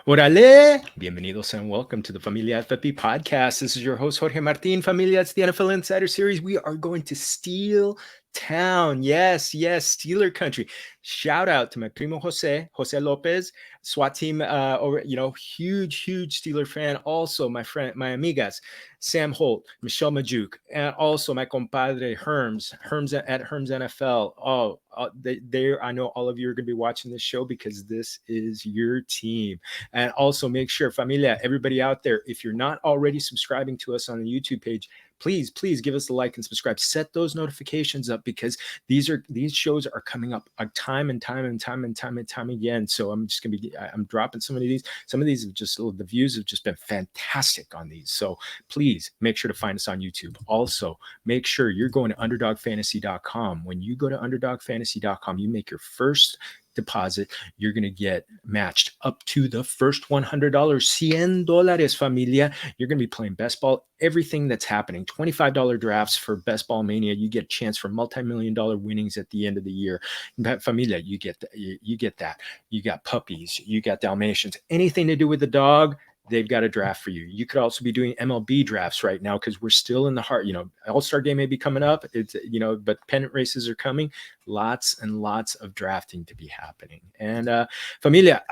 Órale! Bienvenidos and welcome to the Familia FFP podcast. This is your host, Jorge Martin. Familia, it's the NFL Insider Series. We are going to Steel Town. Yes, Steeler country. Shout out to my primo Jose Lopez, SWAT team, huge Steeler fan. Also, my friend, my amigas, Sam Holt, Michelle Majuk, and also my compadre Herms at Herms NFL. I know all of you are going to be watching this show because this is your team. And also make sure, Familia, everybody out there, if you're not already subscribing to us on the YouTube page, please give us a like and subscribe. Set those notifications up because these shows are coming up time and time again. So I'm dropping some of these. Some of these have just, the views have just been fantastic on these. So please make sure to find us on YouTube. Also, make sure you're going to underdogfantasy.com. When you go to underdogfantasy.com, you make your first deposit, you're going to get matched up to the first $100. $100, familia. You're going to be playing best ball, everything that's happening. $25 drafts for Best Ball Mania. You get a chance for multi-million-dollar winnings at the end of the year. Familia, you get that. You got puppies, you got Dalmatians, anything to do with the dog, they've got a draft for you. You could also be doing MLB drafts right now because we're still in the heart. All-Star game may be coming up. But pennant races are coming. Lots and lots of drafting to be happening. And Familia,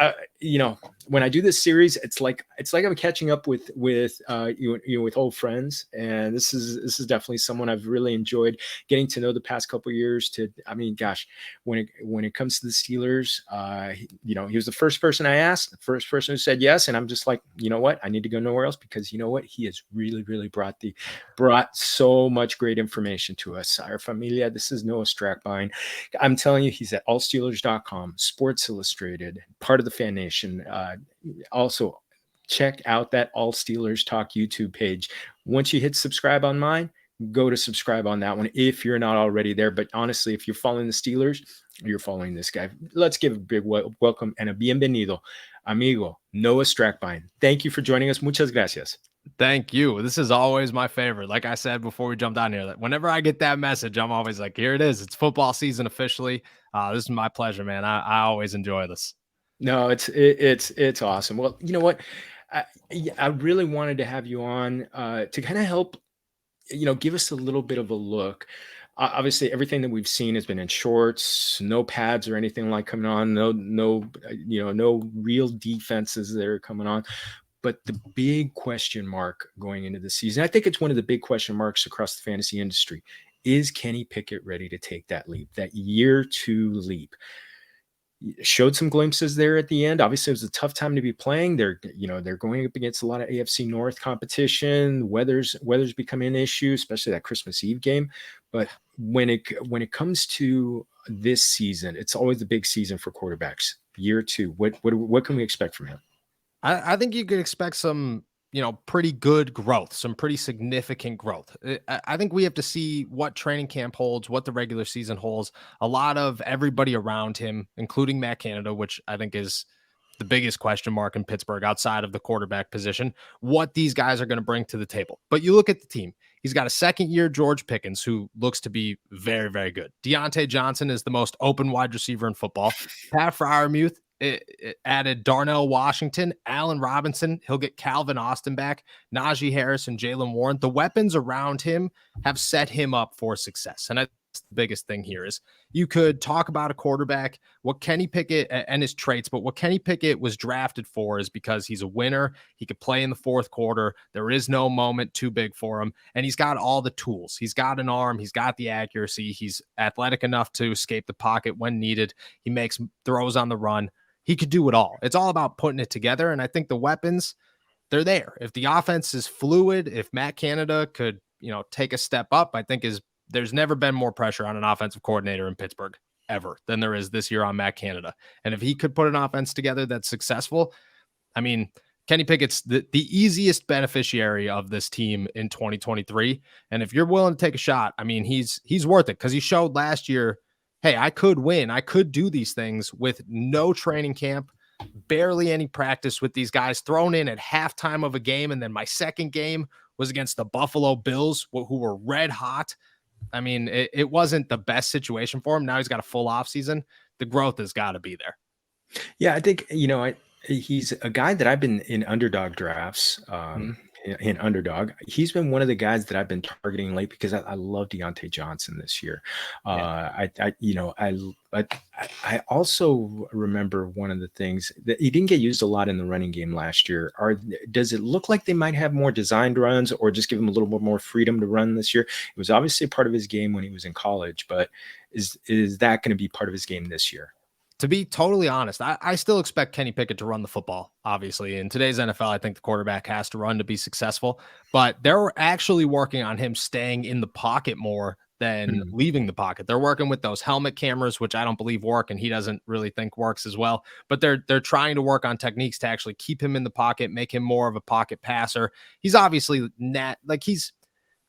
when I do this series, it's like I'm catching up with old friends. And this is definitely someone I've really enjoyed getting to know the past couple of years. When it comes to the Steelers, he was the first person I asked, the first person who said yes, and I'm just like, you know what? I need to go nowhere else because you know what? He has really brought so much great information to us. Our Familia, this is Noah Strackbein. I'm telling you, he's at allsteelers.com, Sports Illustrated, part of the Fan Nation. Also, check out that All Steelers Talk YouTube page. Once you hit subscribe on mine, go to subscribe on that one if you're not already there. But honestly, if you're following the Steelers, you're following this guy. Let's give a big welcome and a bienvenido, amigo Noah Strackbein. Thank you for joining us. Muchas gracias. Thank you. This is always my favorite. Like I said before we jumped on here, that whenever I get that message, I'm always like, here it is. It's football season officially. This is my pleasure, man. I always enjoy this. No, it's awesome. Well, you know what? I really wanted to have you on to kind of help, give us a little bit of a look. Obviously, everything that we've seen has been in shorts, no pads or anything like coming on, no real defenses that are coming on. But the big question mark going into the season, I think it's one of the big question marks across the fantasy industry, is Kenny Pickett ready to take that leap, that year 2 leap? Showed some glimpses there at the end. Obviously, it was a tough time to be playing. They're going up against a lot of AFC North competition. Weather's becoming an issue, especially that Christmas Eve game. But when it comes to this season, it's always the big season for quarterbacks. Year 2, what can we expect from him? I think you could expect some, pretty good growth, some pretty significant growth. I think we have to see what training camp holds, what the regular season holds. A lot of everybody around him, including Matt Canada, which I think is the biggest question mark in Pittsburgh outside of the quarterback position, what these guys are going to bring to the table. But you look at the team. He's got a second-year George Pickens, who looks to be very, very good. Diontae Johnson is the most open wide receiver in football. Pat Freirmuth it added Darnell Washington, Allen Robinson. He'll get Calvin Austin back, Najee Harris, and Jaylen Warren. The weapons around him have set him up for success. And that's the biggest thing here is you could talk about a quarterback, what Kenny Pickett and his traits, but what Kenny Pickett was drafted for is because he's a winner. He could play in the fourth quarter. There is no moment too big for him. And he's got all the tools. He's got an arm. He's got the accuracy. He's athletic enough to escape the pocket when needed. He makes throws on the run. He could do it all. It's all about putting it together. And I think the weapons, they're there. If the offense is fluid, if Matt Canada could, take a step up, I think there's never been more pressure on an offensive coordinator in Pittsburgh ever than there is this year on Matt Canada. And if he could put an offense together that's successful, I mean, Kenny Pickett's the easiest beneficiary of this team in 2023. And if you're willing to take a shot, I mean, he's worth it because he showed last year, hey, I could win. I could do these things with no training camp, barely any practice with these guys, thrown in at halftime of a game. And then my second game was against the Buffalo Bills, who were red hot. I mean, it wasn't the best situation for him. Now he's got a full off season. The growth has got to be there. Yeah, I think, He's a guy that I've been in underdog drafts, Mhm. in underdog. He's been one of the guys that I've been targeting late because I love Diontae Johnson this year. Yeah. I also remember one of the things that he didn't get used a lot in the running game last year. Does it look like they might have more designed runs or just give him a little bit more freedom to run this year? It was obviously a part of his game when he was in college, but is that going to be part of his game this year? To be totally honest, I still expect Kenny Pickett to run the football. Obviously, in today's NFL, I think the quarterback has to run to be successful. But they're actually working on him staying in the pocket more than Mhm. leaving the pocket. They're working with those helmet cameras, which I don't believe work, and he doesn't really think works as well. But they're trying to work on techniques to actually keep him in the pocket, make him more of a pocket passer. He's obviously not like he's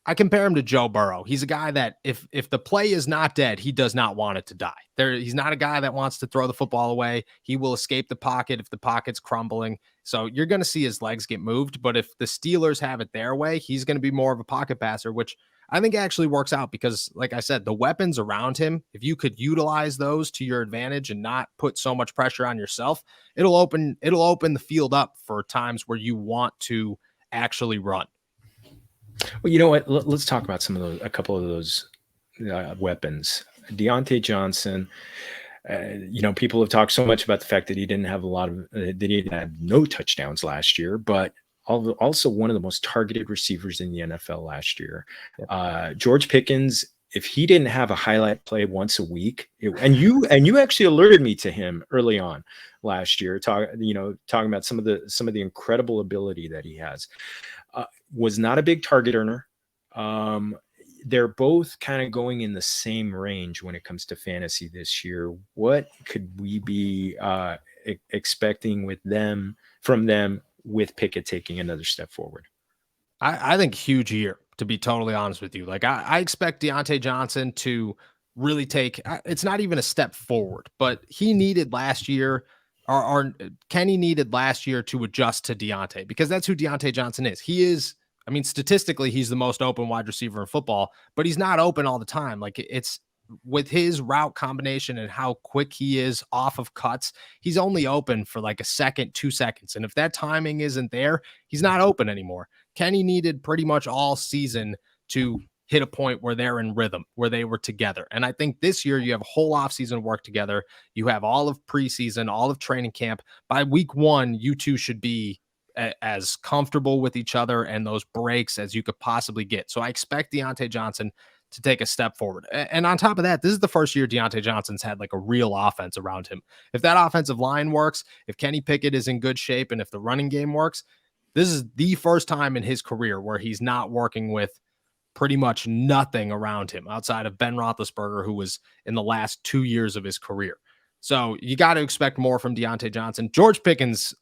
I compare him to Joe Burrow. He's a guy that if the play is not dead, he does not want it to die. He's not a guy that wants to throw the football away. He will escape the pocket if the pocket's crumbling. So you're going to see his legs get moved. But if the Steelers have it their way, he's going to be more of a pocket passer, which I think actually works out because, like I said, the weapons around him, if you could utilize those to your advantage and not put so much pressure on yourself, it'll open the field up for times where you want to actually run. Well, you know what? Let's talk about a couple of those weapons. Diontae Johnson. People have talked so much about the fact that he didn't have that he didn't have no touchdowns last year, but also one of the most targeted receivers in the NFL last year. Yep. George Pickens. If he didn't have a highlight play once a week, and you actually alerted me to him early on last year, talking about some of the incredible ability that he has. Was not a big target earner. Um, they're both kind of going in the same range when it comes to fantasy this year. What could we be expecting from them with Pickett taking another step forward? I think huge year, to be totally honest with you. Like I expect Diontae Johnson to really take it's not even a step forward, but he needed last year or Kenny needed last year to adjust to Diontae because that's who Diontae Johnson is. He is, I mean, statistically, he's the most open wide receiver in football, but he's not open all the time. Like it's with his route combination and how quick he is off of cuts, he's only open for like a second, 2 seconds. And if that timing isn't there, he's not open anymore. Kenny needed pretty much all season to hit a point where they're in rhythm, where they were together. And I think this year you have a whole offseason work together. You have all of preseason, all of training camp. By week one, you two should be as comfortable with each other and those breaks as you could possibly get. So I expect Diontae Johnson to take a step forward. And on top of that, this is the first year Diontae Johnson's had like a real offense around him. If that offensive line works, if Kenny Pickett is in good shape, and if the running game works, this is the first time in his career where he's not working with pretty much nothing around him outside of Ben Roethlisberger, who was in the last 2 years of his career. So you got to expect more from Diontae Johnson. George Pickens,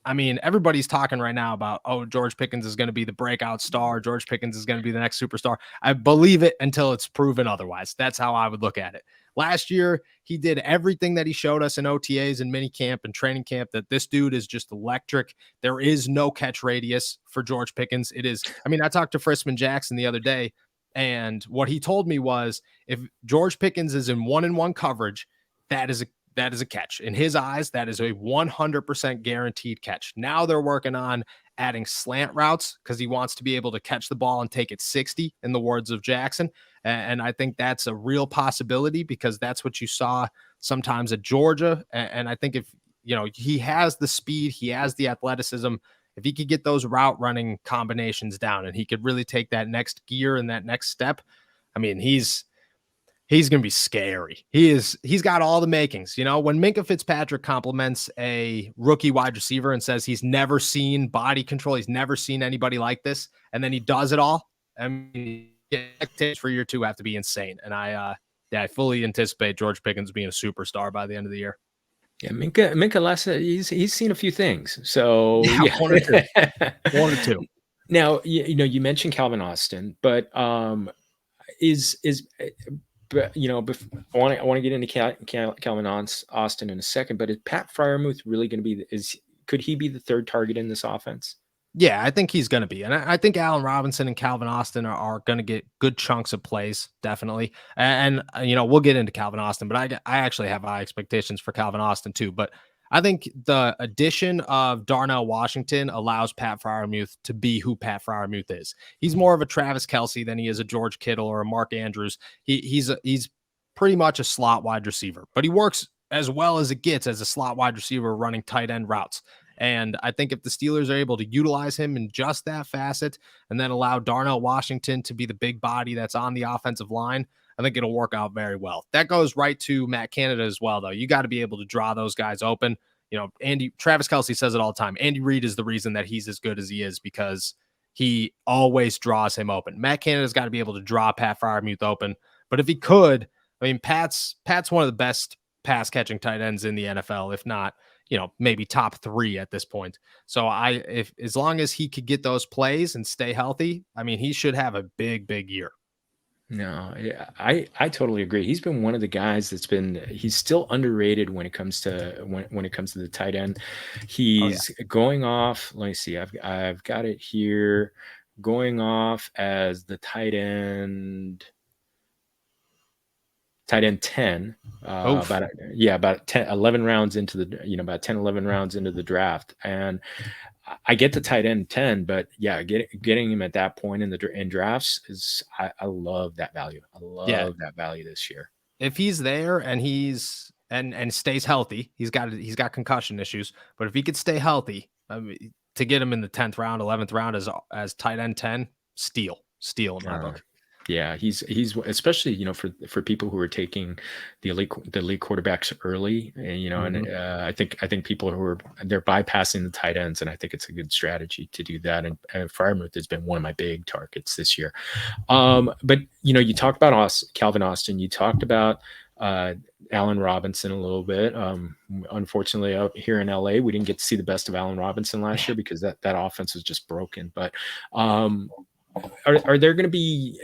I mean, everybody's talking right now about, oh, George Pickens is going to be the breakout star. George Pickens is going to be the next superstar. I believe it until it's proven otherwise. That's how I would look at it. Last year, he did everything that he showed us in OTAs and mini camp and training camp, that this dude is just electric. There is no catch radius for George Pickens. It is, I mean, I talked to Frisman Jackson the other day, and what he told me was if George Pickens is in 1-on-1 coverage, that is a catch. In his eyes, that is a 100% guaranteed catch. Now they're working on adding slant routes because he wants to be able to catch the ball and take it 60, in the words of Jackson. And I think that's a real possibility because that's what you saw sometimes at Georgia. And I think if, he has the speed, he has the athleticism, if he could get those route running combinations down and he could really take that next gear and that next step, I mean, he's going to be scary. He's got all the makings. When Minkah Fitzpatrick compliments a rookie wide receiver and says he's never seen body control, he's never seen anybody like this, and then he does it all. I mean, expectations for year two have to be insane. And I fully anticipate George Pickens being a superstar by the end of the year. Yeah, Minka last he's seen a few things. So Yeah, one or two. One or two. Now, you mentioned Calvin Austin, but is but I want to get into Calvin Austin in a second. But is Pat Freirmuth really going to be? Could he be the third target in this offense? Yeah, I think he's going to be. And I think Allen Robinson and Calvin Austin are going to get good chunks of plays, definitely. And we'll get into Calvin Austin, but I actually have high expectations for Calvin Austin too. But I think the addition of Darnell Washington allows Pat Freirmuth to be who Pat Freirmuth is. He's more of a Travis Kelce than he is a George Kittle or a Mark Andrews. He's pretty much a slot wide receiver, but he works as well as it gets as a slot wide receiver running tight end routes. And I think if the Steelers are able to utilize him in just that facet and then allow Darnell Washington to be the big body that's on the offensive line, I think it'll work out very well. That goes right to Matt Canada as well, though. You got to be able to draw those guys open. Travis Kelce says it all the time. Andy Reid is the reason that he's as good as he is because he always draws him open. Matt Canada's got to be able to draw Pat Freirmuth open. But if he could, I mean, Pat's one of the best pass catching tight ends in the NFL, if not, maybe top 3 at this point. So if as long as he could get those plays and stay healthy, I mean, he should have a big, big year. No, yeah, I totally agree. He's been one of the guys he's still underrated when it comes to when it comes to the tight end. He's going off. Let me see. I've got it here. Going off as the tight end 10 about 10 11 rounds into the about 10 11 rounds into the draft. And I get the tight end 10, but yeah, getting him at that point in drafts is I love that value. I love that value this year. If he's there and he's and stays healthy, he's got concussion issues, but if he could stay healthy, I mean, to get him in the 10th round, 11th round as tight end 10, steal in my book. Yeah, he's especially for people who are taking the elite quarterbacks early, and and I think people they're bypassing the tight ends, and I think it's a good strategy to do that. And Freiermuth has been one of my big targets this year. But you talked about Calvin Austin, you talked about Allen Robinson a little bit. Unfortunately, up here in LA, we didn't get to see the best of Allen Robinson last year because that offense was just broken. But are there going to be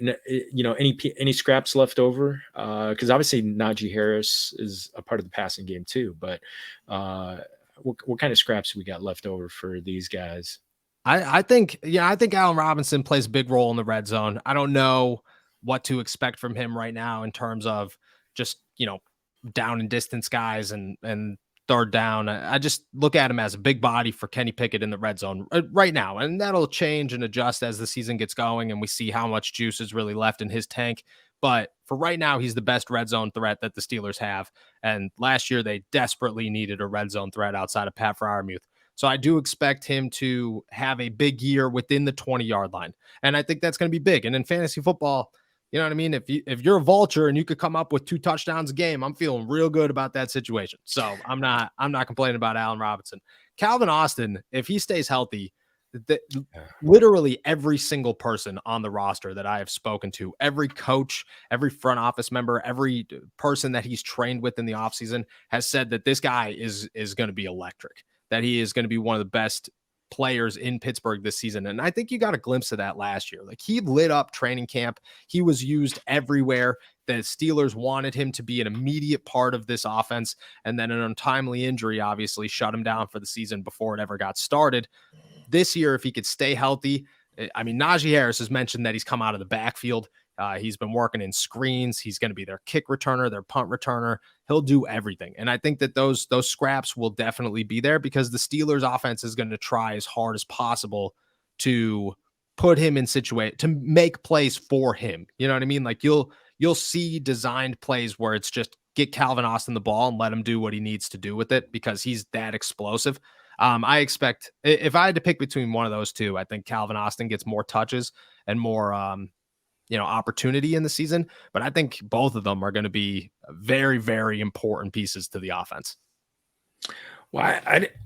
any scraps left over? Because obviously Najee Harris is a part of the passing game too. But what kind of scraps we got left over for these guys? I think Allen Robinson plays a big role in the red zone. I don't know what to expect from him right now in terms of just down and distance guys and third down. I just look at him as a big body for Kenny Pickett in the red zone right now. And that'll change and adjust as the season gets going and we see how much juice is really left in his tank. But for right now, he's the best red zone threat that the Steelers have. And last year, they desperately needed a red zone threat outside of Pat Freirmuth. So I do expect him to have a big year within the 20-yard line. And I think that's going to be big. And in fantasy football, you know what I mean? If you're a vulture and you could come up with 2 touchdowns a game, I'm feeling real good about that situation. So I'm not complaining about Allen Robinson. Calvin Austin, if he stays healthy, literally every single person on the roster that I have spoken to, every coach, every front office member, every person that he's trained with in the offseason has said that this guy is going to be electric, that he is going to be one of the best players in Pittsburgh this season. And I think you got a glimpse of that last year. Like, he lit up training camp. He was used everywhere. The Steelers wanted him to be an immediate part of this offense. And then an untimely injury obviously shut him down for the season before it ever got started. This year, if he could stay healthy, I mean, Najee Harris has mentioned that he's come out of the backfield. He's been working in screens. He's going to be their kick returner, their punt returner. He'll do everything. And I think that those scraps will definitely be there because the Steelers offense is going to try as hard as possible to put him in to make plays for him. You know what I mean? Like, you'll see designed plays where it's just get Calvin Austin the ball and let him do what he needs to do with it because he's that explosive. I expect if I had to pick between one of those two, I think Calvin Austin gets more touches and more opportunity in the season, but I think both of them are going to be very, very important pieces to the offense. Well,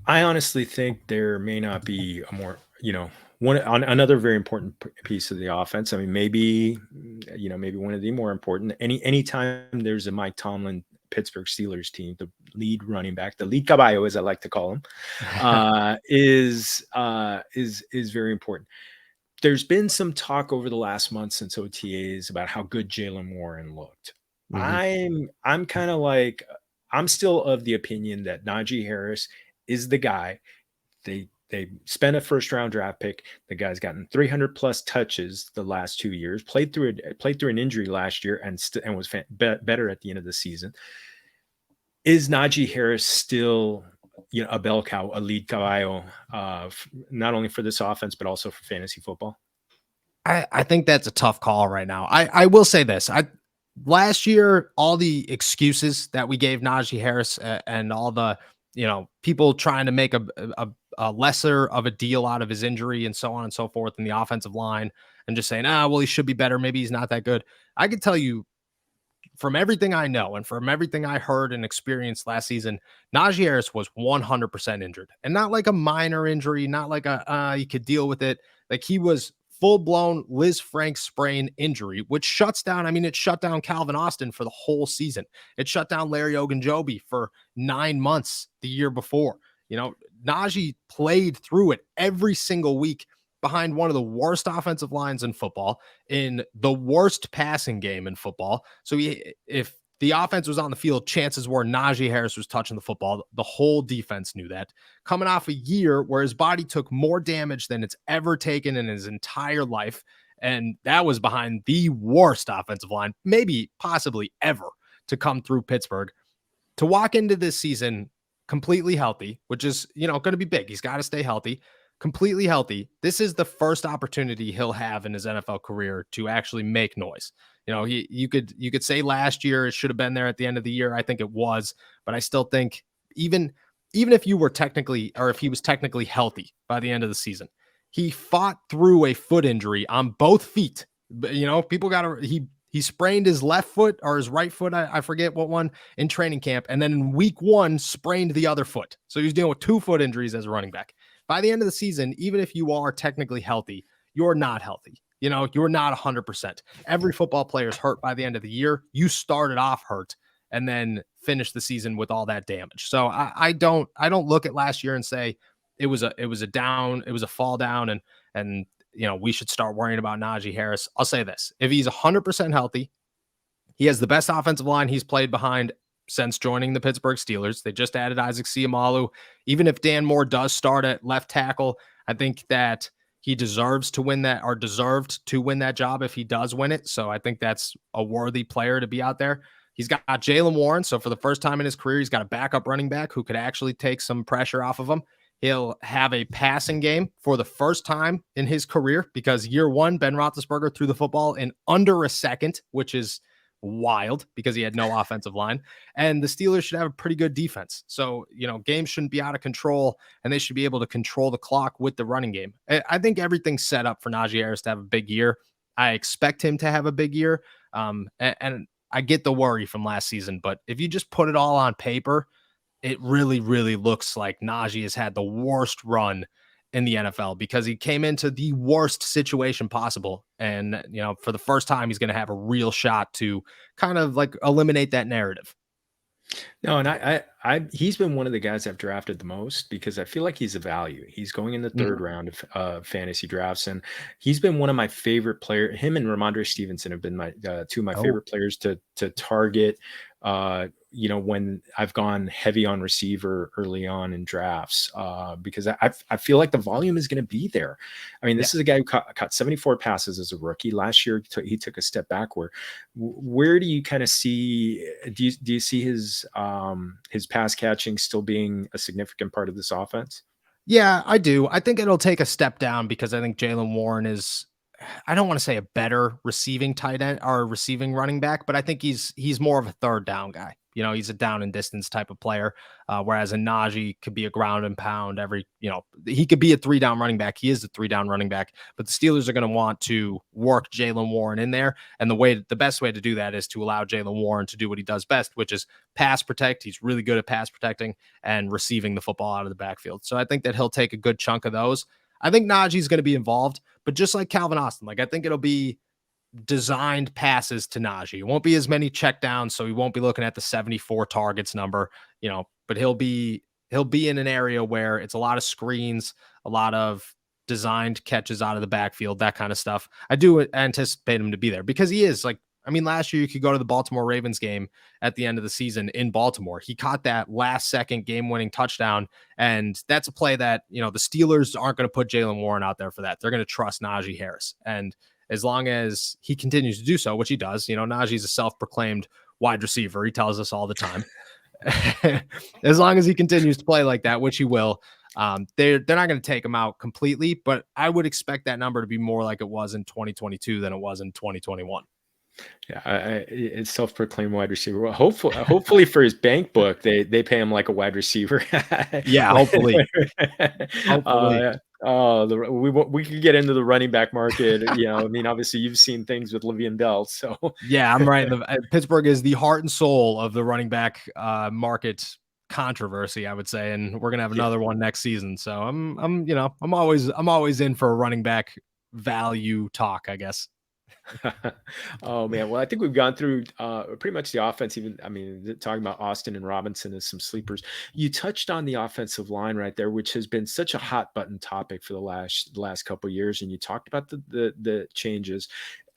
I honestly think there may not be a more, another very important piece of the offense. I mean, maybe one of the more important. Anytime there's a Mike Tomlin Pittsburgh Steelers team, the lead running back, the lead caballo, as I like to call him, is very important. There's been some talk over the last month since OTAs about how good Jaylen Warren looked. Mm-hmm. I'm kind of like, I'm still of the opinion that Najee Harris is the guy. They spent a first round draft pick. The guy's gotten 300 plus touches the last 2 years, played through an injury last year and was better at the end of the season. Is Najee Harris still a bell cow, a lead caballo, not only for this offense but also for fantasy football? I think that's a tough call right now. I will say this. Last year, all the excuses that we gave Najee Harris and all the, people trying to make a lesser of a deal out of his injury and so on and so forth in the offensive line and just saying, well, he should be better. Maybe he's not that good. I can tell you from everything I know and from everything I heard and experienced last season, Najee Harris was 100% injured, and not like a minor injury, not like he could deal with it. Like, he was full blown Liz Frank sprain injury, which shuts down. I mean, it shut down Calvin Austin for the whole season. It shut down Larry Ogunjobi for 9 months the year before. Najee played through it every single week behind one of the worst offensive lines in football, in the worst passing game in football. So if the offense was on the field, chances were Najee Harris was touching the football. The whole defense knew that. Coming off a year where his body took more damage than it's ever taken in his entire life, and that was behind the worst offensive line, maybe possibly ever, to come through Pittsburgh. To walk into this season completely healthy, which is, going to be big. He's got to stay healthy. Completely healthy. This is the first opportunity he'll have in his NFL career to actually make noise. You could say last year it should have been there at the end of the year. I think it was, but I still think even if you were technically, or if he was technically healthy by the end of the season, he fought through a foot injury on both feet. People he sprained his left foot or his right foot, I forget what one, in training camp, and then in week 1 sprained the other foot. So he was dealing with 2 foot injuries as a running back. By the end of the season, even if you are technically healthy, you're not healthy. You're not 100%. Every football player is hurt by the end of the year. You started off hurt and then finished the season with all that damage. So I don't look at last year and say it was a fall down and we should start worrying about Najee Harris. I'll say this: if he's 100% healthy, he has the best offensive line he's played behind since joining the Pittsburgh Steelers. They just added Isaac Seumalo. Even if Dan Moore does start at left tackle, I think that he deserved to win that job if he does win it. So I think that's a worthy player to be out there. He's got Jaylen Warren. So for the first time in his career, he's got a backup running back who could actually take some pressure off of him. He'll have a passing game for the first time in his career, because year 1, Ben Roethlisberger threw the football in under a second, which is wild because he had no offensive line, and the Steelers should have a pretty good defense. So, games shouldn't be out of control, and they should be able to control the clock with the running game. I think everything's set up for Najee Harris to have a big year. I expect him to have a big year. And I get the worry from last season, but if you just put it all on paper, it really, really looks like Najee has had the worst run in the NFL, because he came into the worst situation possible. And, for the first time, he's going to have a real shot to kind of like eliminate that narrative. No, and he's been one of the guys I've drafted the most, because I feel like he's a value. He's going in the third round of fantasy drafts, and he's been one of my favorite players. Him and Ramondre Stevenson have been my 2 of my favorite players to target. When I've gone heavy on receiver early on in drafts, because I feel like the volume is going to be there. I mean, this is a guy who caught 74 passes as a rookie. Last year, he took a step backward. Where do you kind of see, do you see his pass catching still being a significant part of this offense? Yeah, I do. I think it'll take a step down, because I think Jaylen Warren is, I don't want to say a better receiving tight end or receiving running back, but I think he's more of a third down guy. He's a down and distance type of player, whereas a Najee could be a ground and pound he could be a 3-down running back. He is a 3-down running back, but the Steelers are going to want to work Jaylen Warren in there. And the best way to do that is to allow Jaylen Warren to do what he does best, which is pass protect. He's really good at pass protecting and receiving the football out of the backfield. So I think that he'll take a good chunk of those. I think Najee's going to be involved, but just like Calvin Austin, I think it'll be designed passes to Najee. It won't be as many checkdowns, so he won't be looking at the 74 targets number, but he'll be in an area where it's a lot of screens, a lot of designed catches out of the backfield, that kind of stuff. I do anticipate him to be there, because he is last year you could go to the Baltimore Ravens game at the end of the season in Baltimore. He caught that last second game-winning touchdown, and that's a play that, the Steelers aren't going to put Jaylen Warren out there for that. They're going to trust Najee Harris. And as long as he continues to do so, which he does, Najee's a self-proclaimed wide receiver. He tells us all the time. as long as he continues to play like that, which he will, they're not going to take him out completely, but I would expect that number to be more like it was in 2022 than it was in 2021. Yeah, it's self-proclaimed wide receiver. Well, hopefully for his bank book, they pay him like a wide receiver. Yeah, hopefully. uh, we could get into the running back market. I mean, obviously you've seen things with Le'Veon Bell, so Yeah, I'm right. Pittsburgh is the heart and soul of the running back market controversy, I would say, and we're gonna have yeah. another one next season. So I'm always in for a running back value talk, I guess. Oh man, well I think we've gone through pretty much the offense. Even I mean, talking about Austin and Robinson as some sleepers. You touched on the offensive line right there, which has been such a hot button topic for the last couple of years. And you talked about the changes,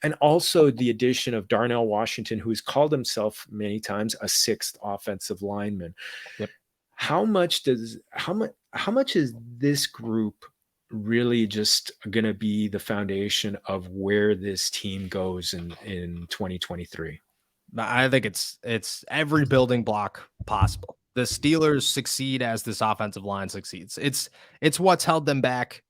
and also the addition of Darnell Washington, who has called himself many times a sixth offensive lineman. Yep. How much is this group really just going to be the foundation of where this team goes in 2023? I think it's every building block possible. The Steelers succeed as this offensive line succeeds. It's what's held them back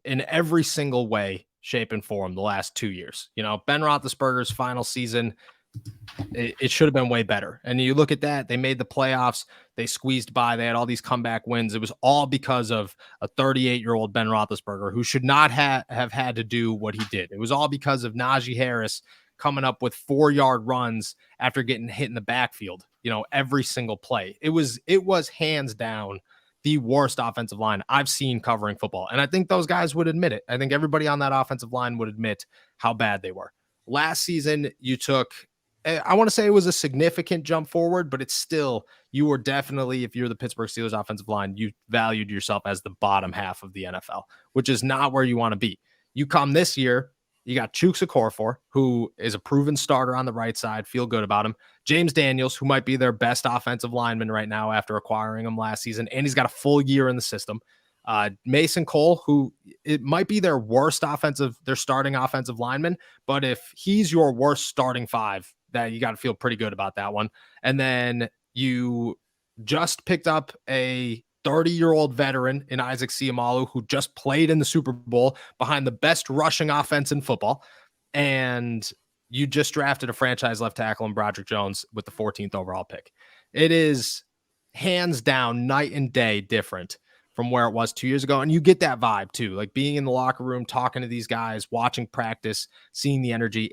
in every single way, shape, and form the last 2 years. Ben Roethlisberger's final season, it should have been way better. And you look at that, they made the playoffs, they squeezed by, they had all these comeback wins. It was all because of a 38-year-old Ben Roethlisberger who should not have had to do what he did. It was all because of Najee Harris coming up with 4-yard runs after getting hit in the backfield, every single play. It was hands down the worst offensive line I've seen covering football. And I think those guys would admit it. I think everybody on that offensive line would admit how bad they were. Last season, you took, I want to say it was a significant jump forward, but it's still, you were definitely, if you're the Pittsburgh Steelers offensive line, you valued yourself as the bottom half of the NFL, which is not where you want to be. You come this year, you got Chuks Okorafor, who is a proven starter on the right side. Feel good about him. James Daniels, who might be their best offensive lineman right now after acquiring him last season, and he's got a full year in the system. Mason Cole, who it might be their starting offensive lineman, but if he's your worst starting five, that you got to feel pretty good about that one. And then you just picked up a 30-year-old veteran in Isaac Seumalo, who just played in the Super Bowl behind the best rushing offense in football. And you just drafted a franchise left tackle in Broderick Jones with the 14th overall pick. It is hands down night and day different from where it was 2 years ago. And you get that vibe too, like being in the locker room, talking to these guys, watching practice, seeing the energy.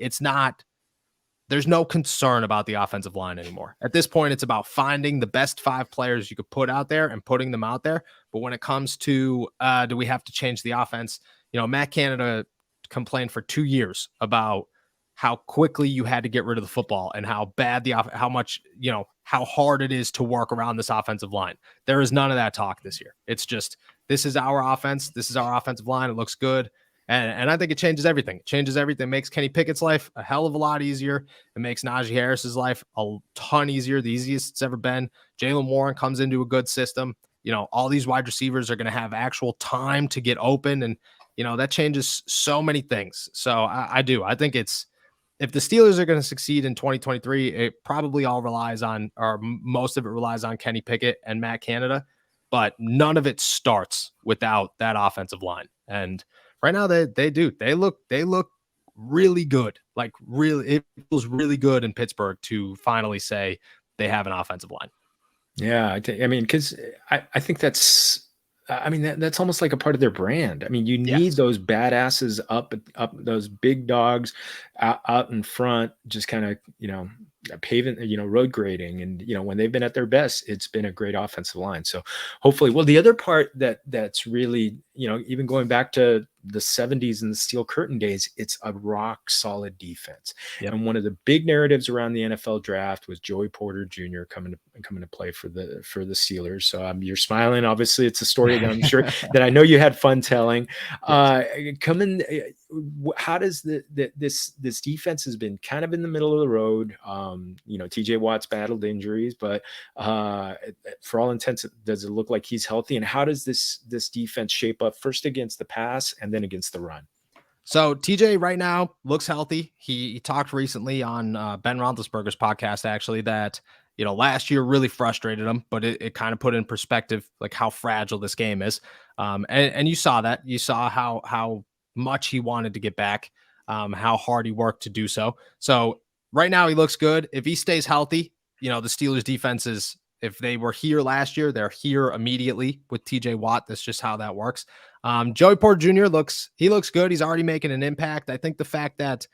There's no concern about the offensive line anymore. At this point, it's about finding the best 5 players you could put out there and putting them out there. But when it comes to, do we have to change the offense? Matt Canada complained for 2 years about how quickly you had to get rid of the football and how bad how hard it is to work around this offensive line. There is none of that talk this year. It's just, this is our offense. This is our offensive line. It looks good. And I think it changes everything. It changes everything. It makes Kenny Pickett's life a hell of a lot easier. It makes Najee Harris's life a ton easier, the easiest it's ever been. Jaylen Warren comes into a good system. All these wide receivers are going to have actual time to get open. And, that changes so many things. So I think if the Steelers are going to succeed in 2023, it probably all relies on, or most of it relies on Kenny Pickett and Matt Canada, but none of it starts without that offensive line. And right now they look really good. Like really, it feels really good in Pittsburgh to finally say they have an offensive line. Yeah, I mean, because I think that's, I mean, that's almost like a part of their brand. I mean, you need Yes. those badasses up, those big dogs out in front, just kind of, paving, road grading. And, when they've been at their best, it's been a great offensive line. So hopefully, well, the other part that's really, even going back to the 70s and the Steel Curtain days, it's a rock solid defense. Yep. And one of the big narratives around the NFL draft was Joey Porter Jr. coming to play for the Steelers. So you're smiling. Obviously, it's a story that I'm sure that I know you had fun telling. How does this defense has been kind of in the middle of the road? TJ Watt's battled injuries, but for all intents, does it look like he's healthy? And how does this defense shape up first against the pass and then against the run? So TJ right now looks healthy. He talked recently on Ben Roethlisberger's podcast, actually, that last year really frustrated him, but it kind of put in perspective like how fragile this game is. And you saw that. You saw how much he wanted to get back, how hard he worked to do so. So right now he looks good. If he stays healthy, the Steelers defense is, if they were here last year, they're here immediately with TJ Watt. That's just how that works. Joey Porter Jr. looks good. He's already making an impact. I think the fact that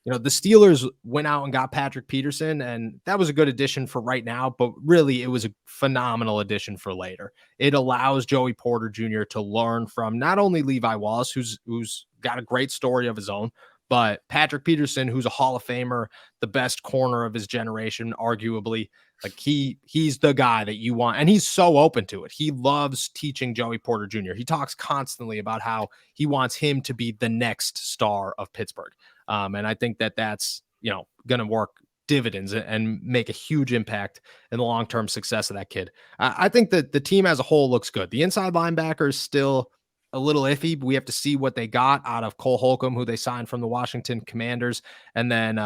the Steelers went out and got Patrick Peterson, and that was a good addition for right now, but really it was a phenomenal addition for later. It allows Joey Porter Jr. to learn from not only Levi Wallace, who's got a great story of his own, but Patrick Peterson, who's a Hall of Famer, the best corner of his generation, arguably. Like he's the guy that you want, and he's so open to it. He loves teaching Joey Porter Jr. He talks constantly about how he wants him to be the next star of Pittsburgh. And I think that that's, going to work dividends and make a huge impact in the long-term success of that kid. I think that the team as a whole looks good. The inside linebacker is still a little iffy, but we have to see what they got out of Cole Holcomb, who they signed from the Washington Commanders, and then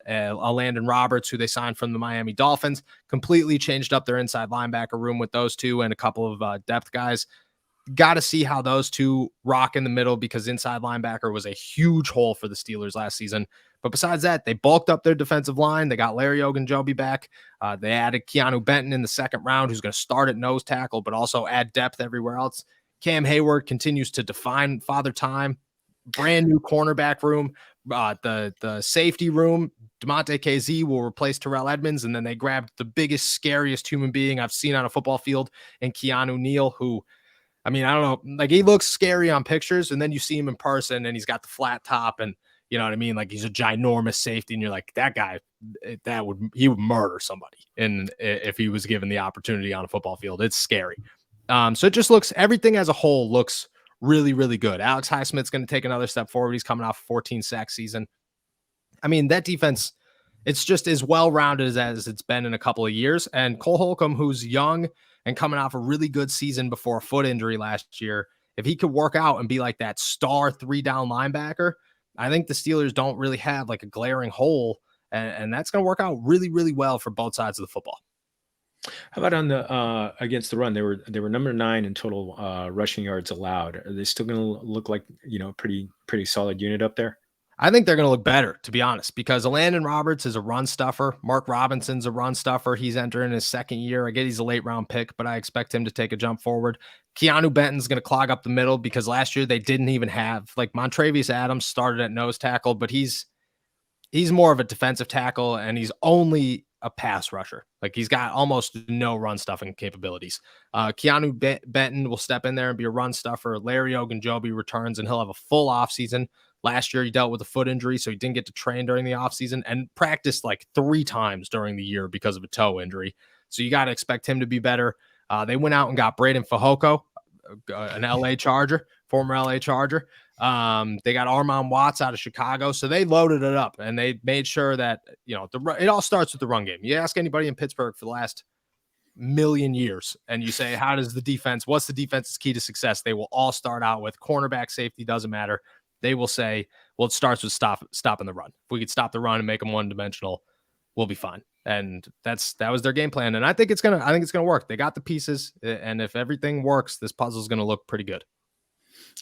Landon Roberts, who they signed from the Miami Dolphins. Completely changed up their inside linebacker room with those two and a couple of depth guys. Got to see how those two rock in the middle, because inside linebacker was a huge hole for the Steelers last season. But besides that, they bulked up their defensive line. They got Larry Ogunjobi back. They added Keanu Benton in the second round, who's going to start at nose tackle, but also add depth everywhere else. Cam Hayward continues to define Father Time. Brand new cornerback room. The safety room, Diontae KZ will replace Terrell Edmonds, and then they grabbed the biggest, scariest human being I've seen on a football field in Keanu Neal, who, I mean, I don't know, like he looks scary on pictures, and then you see him in person and he's got the flat top, and you know what I mean? Like he's a ginormous safety, and you're like, that guy, he would murder somebody. And if he was given the opportunity on a football field, it's scary. So it just looks, everything as a whole looks really, really good. Alex Highsmith's going to take another step forward. He's coming off a 14 sack season. I mean, that defense, it's just as well-rounded as it's been in a couple of years. And Cole Holcomb, who's young and coming off a really good season before a foot injury last year, if he could work out and be like that star 3-down linebacker, I think the Steelers don't really have like a glaring hole, and that's going to work out really, really well for both sides of the football. How about on the against the run? They were number 9 in total rushing yards allowed. Are they still going to look like pretty solid unit up there? I think they're going to look better, to be honest, because Landon Roberts is a run stuffer. Mark Robinson's a run stuffer. He's entering his second year. I get he's a late round pick, but I expect him to take a jump forward. Keanu Benton's going to clog up the middle, because last year they didn't even have, like, Montravius Adams started at nose tackle, but he's more of a defensive tackle, and he's only a pass rusher. Like, he's got almost no run stuffing capabilities. Keanu Benton will step in there and be a run stuffer. Larry Ogunjobi returns, and he'll have a full offseason. Last year, he dealt with a foot injury, so he didn't get to train during the offseason and practiced like 3 times during the year because of a toe injury. So you got to expect him to be better. They went out and got Braden Fehoko, an LA Charger, former LA Charger. They got Armon Watts out of Chicago. So they loaded it up, and they made sure that, it all starts with the run game. You ask anybody in Pittsburgh for the last million years, and you say, what's the defense's key to success? They will all start out with cornerback, safety, doesn't matter. They will say, well, it starts with stopping the run. If we could stop the run and make them one-dimensional, we'll be fine. And that was their game plan. And I think it's gonna work. They got the pieces, and if everything works, this puzzle is gonna look pretty good.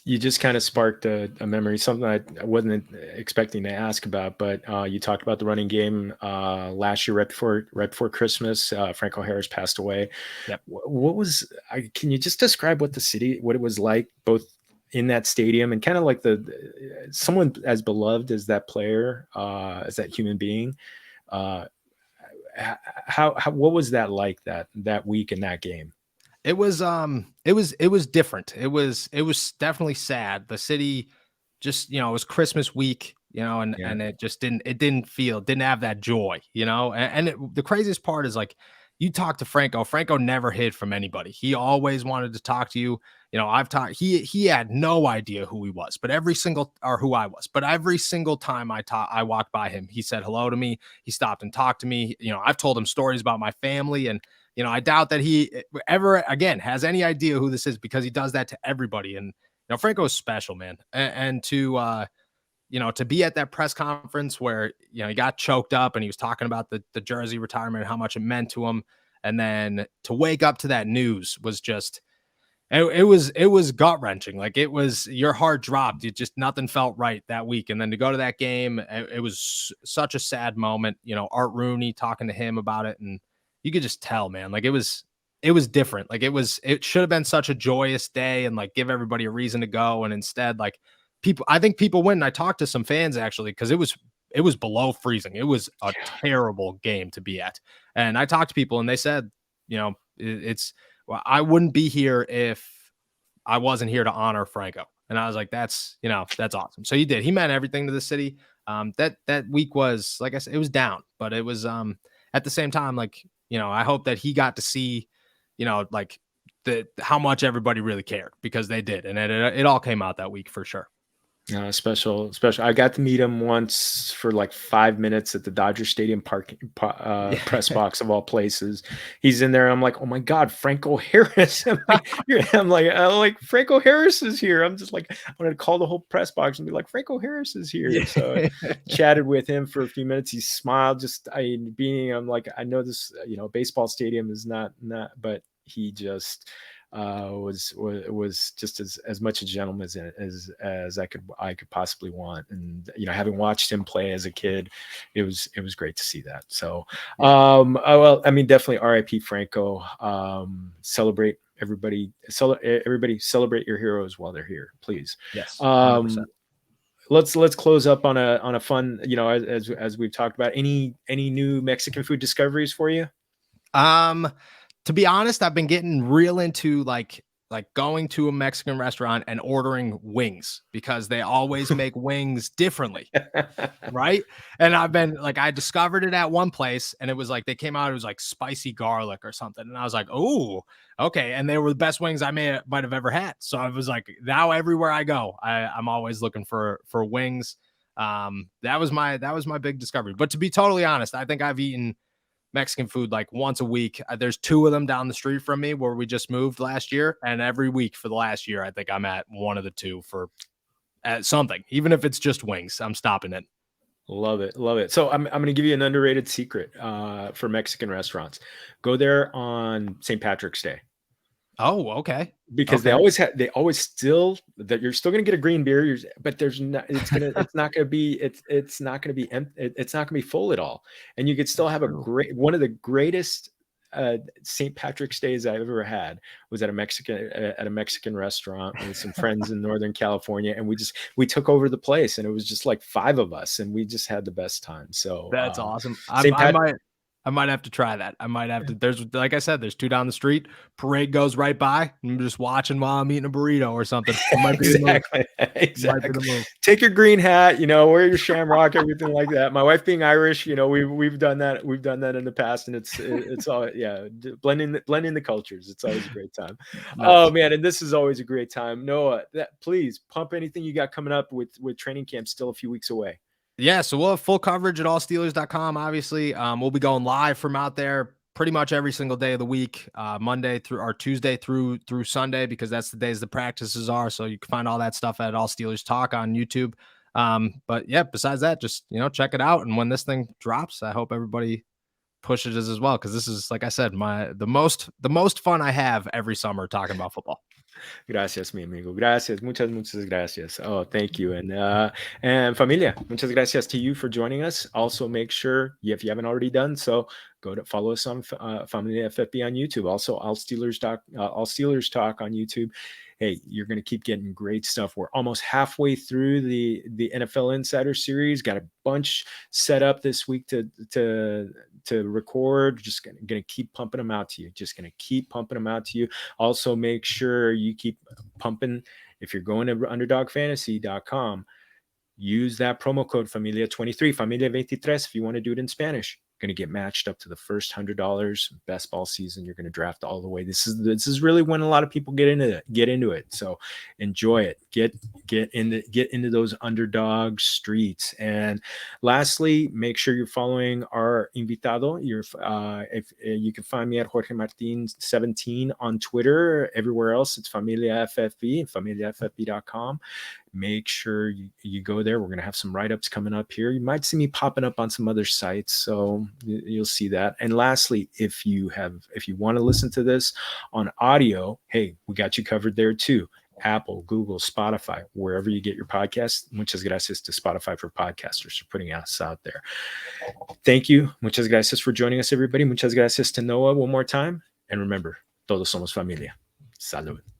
You just kind of sparked a memory, something I wasn't expecting to ask about, but you talked about the running game last year, right before Christmas. Franco Harris passed away. Yep. Can you just describe what it was like, both in that stadium and kind of like someone as beloved as that player, as that human being? What was that like that week in that game? It was different. It was definitely sad. The city just, it was Christmas week, and it just didn't have that joy, the craziest part is, like, you talk to Franco never hid from anybody. He always wanted to talk to you. He had no idea who he was, but every single time I walked by him, he said hello to me. He stopped and talked to me. I've told him stories about my family, and I doubt that he ever again has any idea who this is, because he does that to everybody. And Franco is special, man. And to to be at that press conference where, he got choked up and he was talking about the jersey retirement and how much it meant to him. And then to wake up to that news was just, it was gut wrenching. Like, it was, your heart dropped. It just, nothing felt right that week. And then to go to that game, it was such a sad moment. Art Rooney talking to him about it, and you could just tell, man, like, it was different. Like, it should have been such a joyous day and like give everybody a reason to go. And instead, like, I think people went, and I talked to some fans actually, because it was below freezing. It was a terrible game to be at. And I talked to people and they said, well, I wouldn't be here if I wasn't here to honor Franco. And I was like, that's awesome. So he meant everything to the city. That week was, like I said, it was down, but it was, at the same time, like, I hope that he got to see, like how much everybody really cared, because they did. And it all came out that week for sure. Special. I got to meet him once for like 5 minutes at the Dodger Stadium press box of all places. He's in there. I'm like, oh my God, Franco Harris. I'm like, Franco Harris is here. I'm just like, I wanted to call the whole press box and be like, Franco Harris is here. Yeah. So chatted with him for a few minutes. He smiled. I'm like, I know this, baseball stadium is not, but he just was just as much a gentleman as I could possibly want. And having watched him play as a kid, it was great to see that. So definitely RIP Franco. Celebrate everybody celebrate your heroes while they're here, please. Yes. Let's close up on a fun, as we've talked about. Any new Mexican food discoveries for you? To be honest, I've been getting real into like going to a Mexican restaurant and ordering wings, because they always make wings differently. Right. And I've been like, I discovered it at one place and it was like, they came out, it was like spicy garlic or something. And I was like, oh, okay. And they were the best wings I might have ever had. So I was like, now everywhere I go, I'm always looking for wings. That was my big discovery. But to be totally honest, I think I've eaten Mexican food like once a week. There's 2 of them down the street from me where we just moved last year, and every week for the last year, I think I'm at one of the 2 for something. Even if it's just wings, I'm stopping it. Love it. So I'm going to give you an underrated secret for Mexican restaurants. Go there on St. Patrick's Day. Oh, okay. Because they always still, that you're still going to get a green beer, but it's not going to be full at all. And you could still have one of the greatest St. Patrick's Days I've ever had was at a Mexican restaurant with some friends in Northern California. And we took over the place, and it was just like 5 of us, and we just had the best time. So that's awesome. I might have to try that. I might have to. There's, like I said, there's 2 down the street. Parade goes right by. I'm just watching while I'm eating a burrito or something. Exactly. Take your green hat, wear your shamrock, everything like that. My wife being Irish, we've done that. We've done that in the past, and it's all, blending the cultures. It's always a great time. Nice. Oh man, and this is always a great time. Noah, please pump anything you got coming up with training camp still a few weeks away. Yeah, so we'll have full coverage at allsteelers.com. Obviously, we'll be going live from out there pretty much every single day of the week, Monday through or Tuesday through Sunday, because that's the days the practices are. So you can find all that stuff at All Steelers Talk on YouTube. But yeah, besides that, just check it out. And when this thing drops, I hope everybody pushes it as well, because this is, like I said, the most fun I have every summer talking about football. Gracias, mi amigo. Gracias. Muchas gracias. Oh, thank you. And familia, muchas gracias to you for joining us. Also, make sure, if you haven't already done so, go to follow us on Familia FFB on YouTube. Also, All Steelers Talk on YouTube. Hey, you're going to keep getting great stuff. We're almost halfway through the NFL Insider Series. Got a bunch set up this week to record. Just going to keep pumping them out to you. Also, make sure you keep pumping. If you're going to underdogfantasy.com, use that promo code Familia23, Familia23, if you want to do it in Spanish. Going to get matched up to the first $100 best ball season. You're going to draft all the way. This is really when a lot of people get into it. So enjoy it. Get into those underdog streets. And lastly, make sure you're following our invitado. If you can find me at Jorge Martin 17 on Twitter. Everywhere else, it's Familia FFB, FamiliaFFB.com. make sure you go there. We're going to have some write-ups coming up here. You might see me popping up on some other sites, so you'll see that. And lastly, if you want to listen to this on audio, hey, we got you covered there too. Apple, Google, Spotify, wherever you get your podcasts. Muchas gracias to Spotify for podcasters for putting us out there. Thank you. Muchas gracias for joining us, everybody. Muchas gracias to Noah one more time. And remember, todos somos familia. Salud.